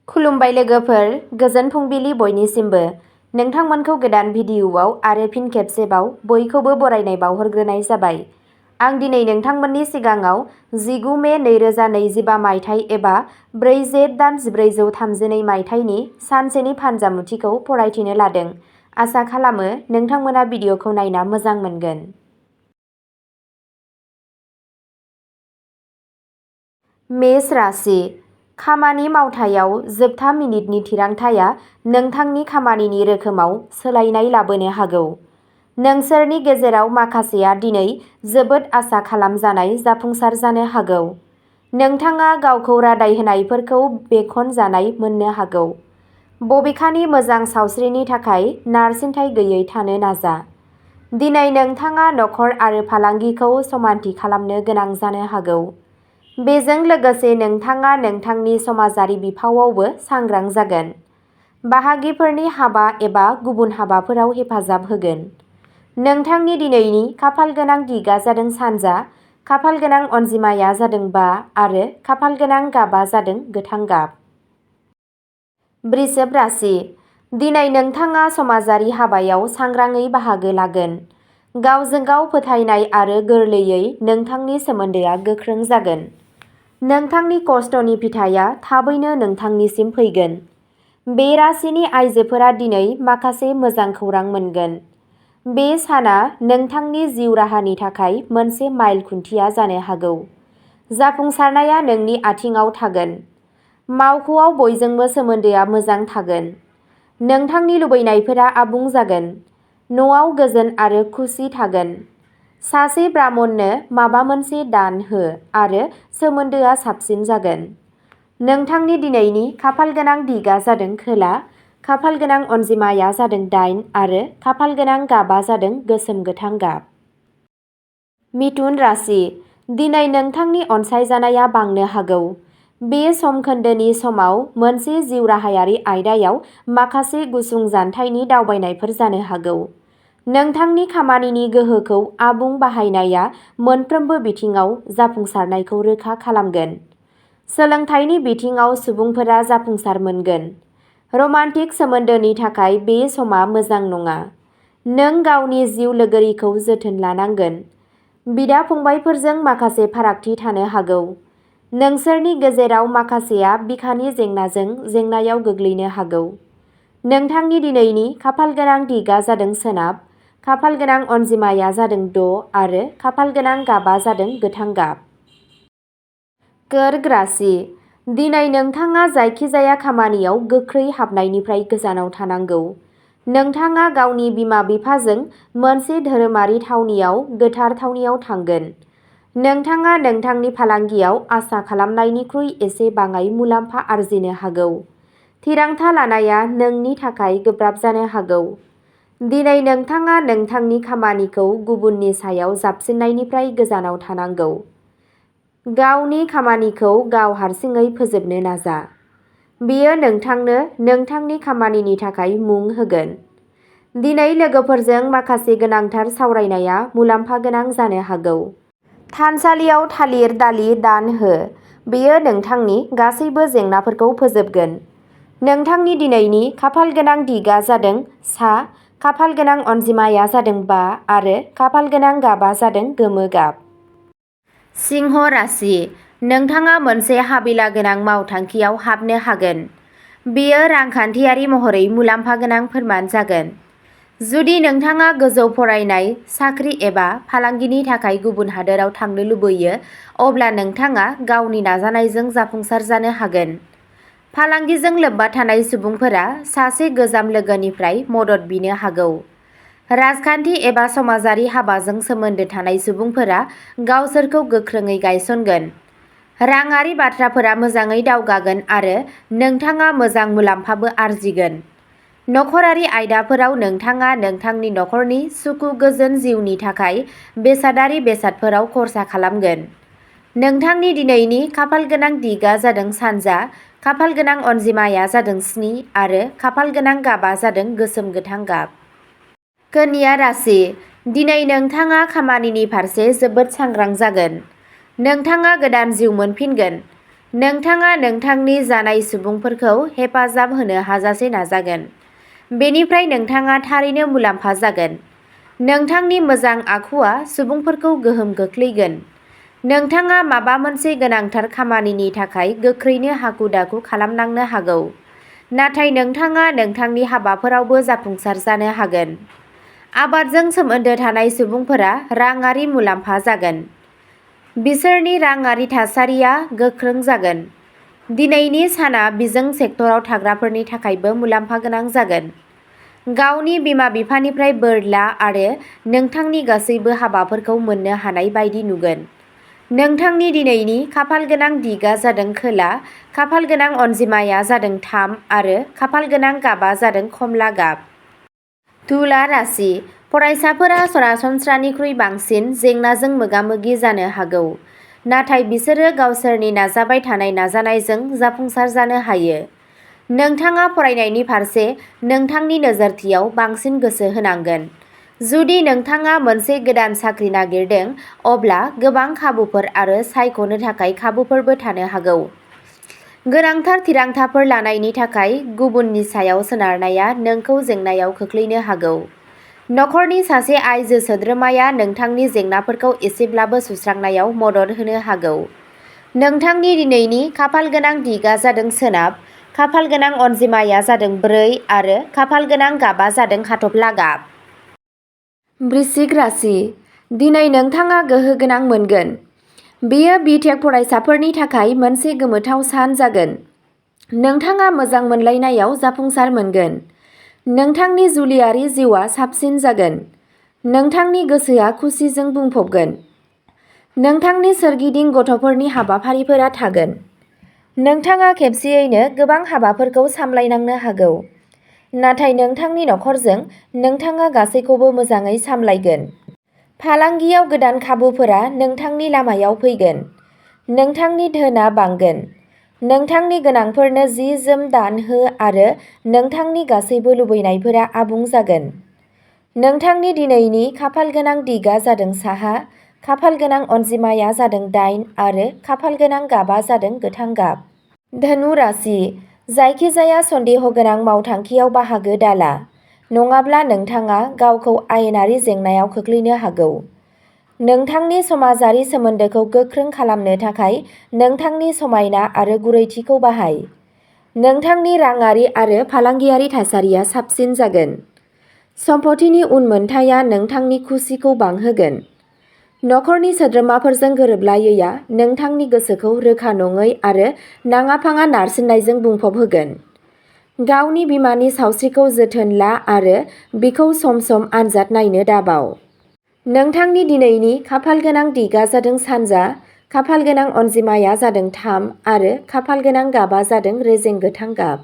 खुलुमबाय लोगोफोर, गोजोन फुंबिलि बयनिसिमबो। नोंथांमोनखौ गोदान भिडिअ'आव आरो फिन खेबसेबाव बयखौबो बरायनाय बावहरग्रोनाय जाबाय। आं दिनै नोंथांमोननि सिगाङाव 19 मे 2025 मायथाइ एबा 4 जेठ दान 1432 मायथाइनि सानसेनि फानजामुथिखौ फरायथिनो लादों। आसा खालामो नोंथांमोना भिडिअ'खौ नायना मोजां मोनगोन। मेष राशि। खामानि मावथायाव जोबथा मिनिटनि थिरांथाया नोंथांनि खामानिनि रोखोमाव सोलायनाय लाबोनो हागौ। नोंसोरनि गेजेराव माखासेया दिनै जोबोद आसा खालामजानाय जाफुंसार जानो हागौ। नोंथाङा गावखौ रादाय होनायफोरखौ बेंखनजानाय मोननो हागौ। बबेखानि मोजां सावस्रिनि थाखाय नारसिनथाय गैयै थानो नाजा। दिनै नोंथाङा नखर आरो फालांगिखौ समानथि खालामनो गोनां जानो हागौ। बेजों लोगोसे नोंथाङा नोंथांनि समाजारि बिफावआवबो सांग्रां जागोन। बाहागिफोरनि हाबा एबा गुबुन हाबाफोराव हेफाजाब होगोन। नोंथांनि दिनैनि खाफालगोनां दिगा जादों सानजा, खाफालगोनां अनजिमाया जादों 5 आरो खाफालगोनां गाबा जादों गोथां गाब। वृषभ राशि। दिनै नोंथाङा समाजारि हाबायाव सांग्राङै बाहागो लागोन। गावजों गाव फोथायनाय आरो गोरलैयै नोंथांनि सोमोन्दोआ गोख्रों जागोन। नोंथांनि खस्थ'नि फिथाइया थाबैनो नोंथांनिसिम फैगोन। बे राशिनि आइजोफोरा दिनै माखासे मोजां खौरां मोनगोन। बे साना नोंथांनि जिउ राहानि थाखाय मोनसे माइल खुन्थिया जानो हागौ। जाफुंसारनाया नोंनि आथिंआव थागोन। मावख'आव बयजोंबो सोमोन्दोआ मोजां थागोन। नोंथांनि लुबैनायफोरा आबुं जागोन। न'आव गोजोन आरो खुसि थागोन। सासे ब्राह्मणनो माबा मोनसे दान हो आरो सोमोन्दोआ साबसिन जागोन। नोंथांनि दिनैनि खाफालगोनां दिगा जादों खोला, खाफालगोनां अनजिमाया जादों 8 आरो खाफालगोनां गाबा जादों गोसोम गोथां गाब। मिथुन राशि। दिनै नोंथांनि अनसायजानाया बांनो हागौ। बे समखोन्दोनि समाव मोनसे जिउराहायारि आयदायाव माखासे गुसुं जानथायनि दावबायनायफोर जानो हागौ। नोंथांनि खामानिनि गोहोखौ आबुं बाहायनाया मोनफ्रोमबो बिथिङाव जाफुंसारनायखौ रोखा खालामगोन। सोलोंथाइनि बिथिङाव सुबुंफोरा जाफुंसार मोनगोन। रमान्टिक सोमोन्दोनि थाखाय बे समा मोजां नङा। नों गावनि जिउ लोगोरिखौ जोथोन लानांगोन। बिदा-फंबायफोरजों माखासे फारागथि थानो हागौ। नोंसोरनि गेजेराव माखासेया बिखानि जेंनाजों जेंनायाव गोग्लैनो हागौ। नोंथांनि दिनैनि खाफालगोनां दिगा जादों सोनाब, खाफालगोनां अनजिमाया जादों 6 आरो खाफालगोनां गाबा जादों गोथां गाब। कर्क राशि। दिनै नोंथाङा जायखिजाया खामानियाव गोख्रै हाबनायनिफ्राय गोजानाव थानांगौ। नोंथाङा गावनि बिमा-बिफाजों मोनसे धोरोमारि थावनियाव गोथार थावनियाव थांगोन। नोंथाङा नोंथांनि फालांगियाव आसा खालामनायनिख्रुइ एसे बाङाइ मुलाम्फा आर्जिनो हागौ। थिरांथा लानाया नोंनि थाखाय गोब्राब जानो हागौ। दिनै नोंथाङा नोंथांनि खामानिखौ गुबुननि सायाव जाबसिननायनिफ्राय गोजानाव थानांगौ। गावनि खामानिखौ गाव हारसिङै फोजोबनो नाजा। बेयो नोंथांनो नोंथांनि खामानिनि थाखाय मुं होगोन। दिनै लोगोफोरजों माखासे गोनांथार सावरायनाया मुलाम्फा गोनां जानो हागौ। थानसालियाव थालिर दालि दान हो। बेयो नोंथांनि गासैबो जेंनाफोरखौ फोजोबगोन। नोंथांनि दिनैनि खाफालगोनां दिगा जादों सा, खाफालगोनां अनजिमाया जादों 5 आरो खाफालगोनां गाबा जादों गोमो गाब। सिंह राशि। नोंथाङा मोनसे हाबिला गोनां मावथांखियाव हाबनो हागोन। बेयो रांखान्थियारि महरै मुलाम्फा गोनां फोरमान जागोन। जुदि नोंथाङा गोजौ फरायनाय, साख्रि एबा फालांगिनि थाखाय गुबुन हादोराव थांनो लुबैयो, अब्ला नोंथाङा गावनि नाजानायजों जाफुंसार जानो हागोन। फालांगिजों लोब्बा थानाय सुबुंफोरा सासे गोजाम लोगोनिफ्राय मदद बिनो हागौ। राजखान्थि एबा समाजारि हाबाजों सोमोन्दो थानाय सुबुंफोरा गावसोरखौ गोख्रोङै गायसनगोन। राङारि बाथ्राफोरा मोजाङै दावगागोन आरो नोंथाङा मोजां मुलाम्फाबो आर्जिगोन। नखरारि आयदाफोराव नोंथाङा नोंथांनि नखरनि सुखु-गोजोन जिउनि थाखाय बेसादारि बेसादफोराव खर्सा खालामगोन। नोंथांनि दिनैनि खाफालगोनां दिगा जादों सानजा, खाफालगोनां अनजिमाया जादों 7 आरो खाफालगोनां गाबा जादों गोसोम गोथां गाब। कन्या राशि। दिनै नोंथाङा खामानिनि फारसे जोबोद सांग्रां जागोन। नोंथाङा गोदान जिउ मोनफिनगोन। नोंथाङा नोंथांनि जानाय सुबुंफोरखौ हेफाजाब होनो हाजासे नाजागोन। बेनिफ्राय नोंथाङा थारैनो मुलाम्फा जागोन। नोंथांनि मोजां आखुआ सुबुंफोरखौ गोहोम खोख्लैगोन। नोंथाङा माबा मोनसे गोनांथार खामानिनि थाखाय गोख्रैनो हाखु-दाखु खालामनांनो हागौ, नाथाय नोंथाङा नोंथांनि हाबाफोरावबो जाफुंसार जानो हागोन। आबादजों सोमोन्दो थानाय सुबुंफोरा राङारि मुलाम्फा जागोन। बिसोरनि राङारि थासारिया गोख्रों जागोन। दिनैनि साना बिजों सेक्टराव थाग्राफोरनि थाखायबो मुलाम्फा गोनां जागोन। गावनि बिमा-बिफानिफ्राय बोर ला आरो नोंथांनि गासैबो हाबाफोरखौ मोननो हानाय बायदि नुगोन। नोंथांनि दिनैनि खाफालगोनां दिगआ जादों खोला, खाफालगोनां अनजिमाया जादों 3 आरो खाफालगोनां गाबआ जादों खमला गाब। तुला राशि फरायसाफोरा सरासनस्रानिख्रुइ बांसिन जेंनाजों मोगा-मोगि जानो हागौ, नाथाय बिसोरो गावसोरनि नाजाबाय थानाय नाजानायजों जाफुंसार जानो हायो। नोंथाङा फरायनायनि फारसे नोंथांनि नोजोरथियाव बांसिन गोसो होनांगोन। जुदि नोंथाङा मोनसे गोदान साख्रि नागिरदों, अब्ला गोबां खाबुफोर आरो सायख'नो थाखाय खाबुफोरबो थानो हागौ। गोनांथार थिरांथाफोर लानायनि थाखाय गुबुननि सायाव सोनारनाया नोंखौ जेंनायाव खोख्लैनो हागौ। नखरनि सासे आइजो सोद्रोमाया नोंथांनि जेंनाफोरखौ एसेब्लाबो सुस्रांनायाव मदद होनो हागौ। नोंथांनि दिनैनि खाफालगोनां दिगआ जादों सोनाब, खाफालगोनां अनजिमाया जादों 4 आरो खाफालगोनां गाबआ जादों हाथफ्ला गाब। वृश्चिक राशि दिनै नोंथाङा गोहो गोनां मोनगोन। बेयो बि.टेक फरायसाफोरनि थाखाय मोनसे गोमोथाव सान जागोन। नोंथाङा मोजां मोनलायनायाव जाफुंसार मोनगोन। नोंथांनि जुलियारि जिउआ साबसिन जागोन। नोंथांनि गोसोआ खुसिजों बुंफबगोन। नोंथांनि सोरगिदिं गथ'फोरनि हाबाफारिफोरा थागोन। नोंथाङा खेबसेयैनो गोबां हाबाफोरखौ सामलायनांनो हागौ, नाथाय नोंथांनि नखरजों नोंथाङा गासैखौबो मोजाङै सामलायगोन। फालांगियाव गोदान खाबुफोरा नोंथांनि लामायाव फैगोन। नोंथांनि धोनआ बांगोन। नोंथांनि गोनांफोरनो जि-जोम दान हो आरो नोंथांनि गासैबो लुबैनायफोरा आबुं जागोन। नोंथांनि दिनैनि खाफालगोनां दिगआ जादों साहा, खाफालगोनां अनजिमाया जादों 8 आरो खाफालगोनां गाबआ जादों गोथां गाब। धनु राशि जायखिजाया सन्देहगोनां मावथांखियाव बाहागो दाला, नङाब्ला नोंथाङा गावखौ आयेनारि जेंनायाव खोख्लैनो हागौ। नोंथांनि समाजारि सोमोन्दोखौ गोख्रों खालामनो थाखाय नोंथांनि समायना आरो गुरैथिखौ बाहाय। नोंथांनि राङारि आरो फालांगियारि थासारिया साबसिन जागोन। सम्पथिनि उनमोनथाइया नोंथांनि खुसिखौ बांहोगोन। नखरनि सोद्रोमाफोरजों गोरोबलायैया नोंथांनि गोसोखौ रोखा नङै आरो नाङा-फाङा नारसिननायजों बुंफबहोगोन। गावनि बिमानि सावस्रिखौ जोथोन ला आरो बिखौ सम-सम आनजाद नायनो दाबाव। नोंथांनि दिनैनि खाफालगोनां दिगआ जादों सानजा, खाफालगोनां अनजिमाया जादों 3 आरो खाफालगोनां गाबआ जादों रेजें गोथां गाब।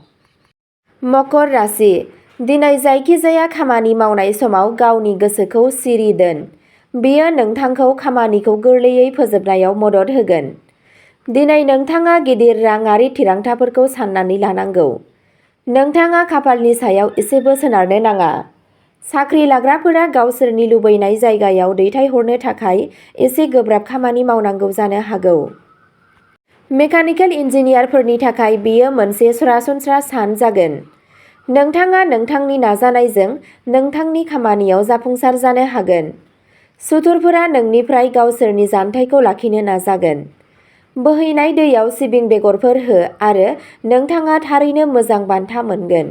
मकर राशि दिनै जायखिजाया खामानि मावनाय समाव गावनि गोसोखौ सिरि दोन। बेयो नोंथांखौ खामानिखौ गोरलैयै फोजोबनायाव मदद होगोन। दिनै नोंथाङा गिदिर राङारि थिरांथाफोरखौ साननानै लानांगौ। नोंथाङा खाफालनि सायाव एसेबो सोनारनो नाङा। साख्रि लाग्राफोरा गावसोरनि लुबैनाय जायगायाव दैथायहरनो थाखाय एसे गोब्राब खामानि मावनांगौ जानो हागौ। मेकानिकेल इन्जिनियारफोरनि थाखाय बेयो मोनसे सरासनस्रा सान जागोन। नोंथाङा नोंथांनि नाजानायजों नोंथांनि खामानियाव जाफुंसार जानो हागोन। सुथुरफोरा नोंनिफ्राय गावसोरनि जानथायखौ लाखिनो नाजागोन। बोहैनाय दैयाव सिबिं बेगरफोर हो आरो नोंथाङा थारैनो मोजां बान्था मोनगोन।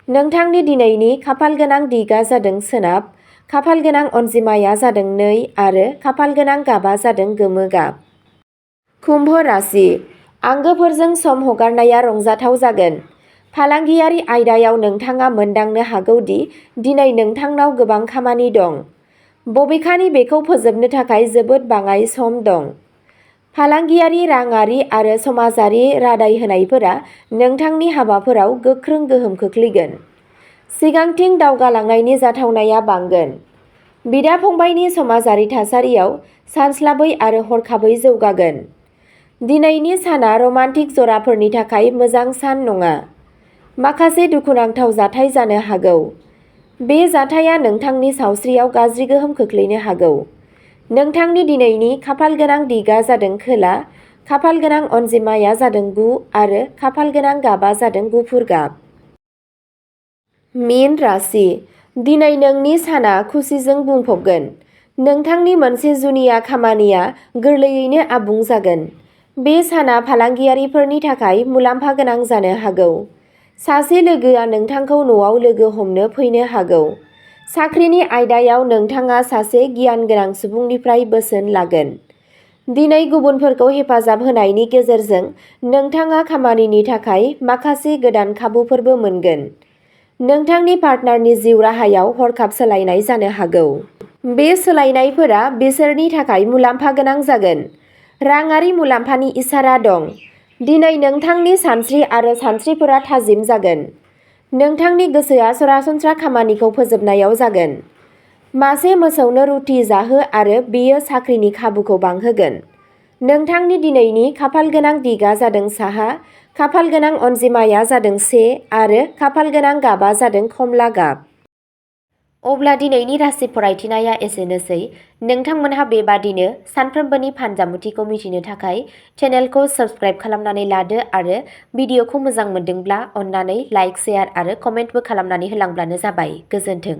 नोंथांनि दिनैनि खाफालगोनां दिगआ जादों सोनाब, खाफालगोनां अनजिमाया जादों 2 आरो खाफालगोनां गाबआ जादों गोमो गाब। कुम्भ राशि आंगोफोरजों सम हगारनाया रंजाथाव जागोन। फालांगियारि आयदायाव नोंथाङा मोनदांनो हागौ दि दिनै नोंथांनाव गोबां खामानि दं, बबेखानि बेखौ फोजोबनो थाखाय जोबोद बाङाइ सम दं। फालांगियारि, राङारि आरो समाजारि रादाय होनायफोरा नोंथांनि हाबाफोराव गोख्रों गोहोम खोख्लैगोन। सिगांथिं दावगालांनायनि जाथावनाया बांगोन। बिदा-फंबायनि समाजारि थासारियाव सानस्लाबै आरो हरखाबै जौगागोन। दिनैनि साना रमान्टिक जराफोरनि थाखाय मोजां सान नङा। माखासे दुखुनांथाव जाथाय जानो हागौ। बे जाथाया नोंथांनि सावस्रियाव गाज्रि गोहोम खोख्लैनो हागौ। नोंथांनि दिनैनि खाफालगोनां दिगआ जादों खोला, खाफाल गोनां अनजिमाया जादों 9 आरो खाफाल गोनां गाबा जादों गुफुर गाब। मीन राशि। दिनै नोंनि साना खुसिजों बुंफबगोन। नोंथांनि मोनसे जुनिया खामानिया गोरलैयैनो आबुं जागोन। बे साना फालांगियारिफोरनि थाखाय मुलाम्फा गोनां जानो हागौ। सासे लोगोआ नोंथांखौ न'आव लोगो हमनो फैनो हागौ। साख्रिनि आयदायाव नोंथाङा सासे गियानगोनां सुबुंनिफ्राय बोसोन लागोन। दिनै गुबुनफोरखौ हेफाजाब होनायनि गेजेरजों नोंथाङा खामानिनि थाखाय माखासे गोदान खाबुफोरबो मोनगोन। नोंथांनि पार्टनारनि जिउ राहायाव हरखाब सोलायनाय जानो हागौ। बे सोलायनायफोरा बिसोरनि थाखाय मुलाम्फा गोनां जागोन। राङारि मुलाम्फानि इसारा दं। दिनै नोंथांनि सानस्रि आरो सानस्रिफोरा थाजिम जागोन। नोंथांनि गोसोआ सरासनस्रा खामानिखौ फोजोबनायाव जागोन। मासे मोसौनो रुटि जाहो आरो बेयो साख्रिनि खाबुखौ बांहोगोन। नोंथांनि दिनैनि खाफाल गोनां दिगा जादों साहा, खाफाल गोनां अनजिमाया जादों 1 आरो खाफाल गोनां गाबा जादों खमला गाब। अब्ला दिनैनि राशि फरायथिनाया एसेनोसै। नोंथांमोनहा बेबादिनो सानफ्रोमबोनि फानजामुथिखौ मिथिनो थाखाय चेनेलखौ साबस्क्राइब खालामनानै लादो आरो भिडिअखौ मोजां मोनदोंब्ला अन्नानै लाइक, शेयार आरो कमेन्टबो खालामनानै होलांब्लानो जाबाय। गोजोन्थों।